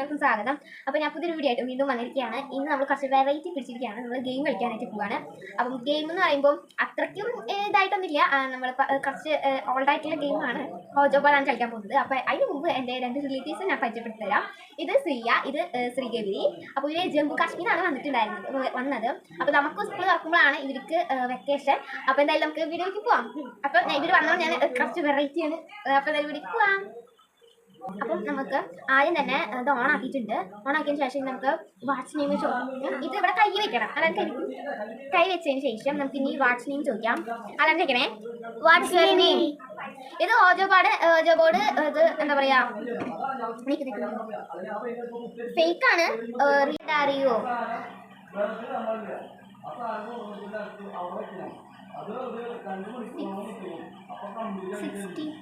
എല്ലാവർക്കും സ്വാഗതം. അപ്പോൾ ഞാൻ പുതിയൊരു വീഡിയോ ആയിട്ട് വീണ്ടും വന്നിരിക്കുകയാണ്. ഇന്ന് നമ്മൾ കുറച്ച് വെറൈറ്റി പിടിച്ചിരിക്കുകയാണ്. നമ്മൾ ഗെയിം കളിക്കാനായിട്ട് പോവാണ്. അപ്പം ഗെയിം എന്ന് പറയുമ്പോൾ അത്രയ്ക്കും ഇതായിട്ടൊന്നുമില്ല, നമ്മൾ കുറച്ച് ഓൾഡായിട്ടുള്ള ഗെയിമാണ്. ഹോജോബാറാണ് കളിക്കാൻ പോകുന്നത്. അപ്പോൾ അതിന് മുമ്പ് എൻ്റെ 2 റിലേറ്റീവ്സ് ഞാൻ പരിചയപ്പെടുത്തി തരാം. ഇത് ശ്രീയ, ഇത് ശ്രീഗൗരി. അപ്പോൾ ഇവർ ജമ്മു കാശ്മീരാണ് വന്നത്. അപ്പോൾ നമുക്ക് സ്കൂൾ തുറക്കുമ്പോഴാണ് ഇവർക്ക് വെക്കേഷൻ. അപ്പോൾ എന്തായാലും നമുക്ക് വീഡിയോയ്ക്ക് പോവാം. അപ്പോൾ ഇവർ വന്നപ്പോൾ ഞാൻ കുറച്ച് വെറൈറ്റിയാണ്. അപ്പോൾ എന്തായാലും വീഡിയോക്ക് പോവാം. അപ്പം നമുക്ക് ആദ്യം തന്നെ ഇത് ഓണാക്കിയിട്ടുണ്ട്. ഓണാക്കിയതിന് ശേഷം നമുക്ക് വാട്സ് നെയിം ചോദിക്കാം. ഇത് ഇവിടെ കൈ വെക്കണം. അതായത് കൈ വെച്ചതിന് ശേഷം നമുക്ക് ഇനി വാട്സ് നെയിം ചോദിക്കാം. അതാണ് ചോദിക്കണേ, വാട്സ് നെയിം. ഇത് ഓജോബോർഡ് ഇത് എന്താ പറയാ, ഫേക്കാണ്. റീഡ് അറിയോ? 63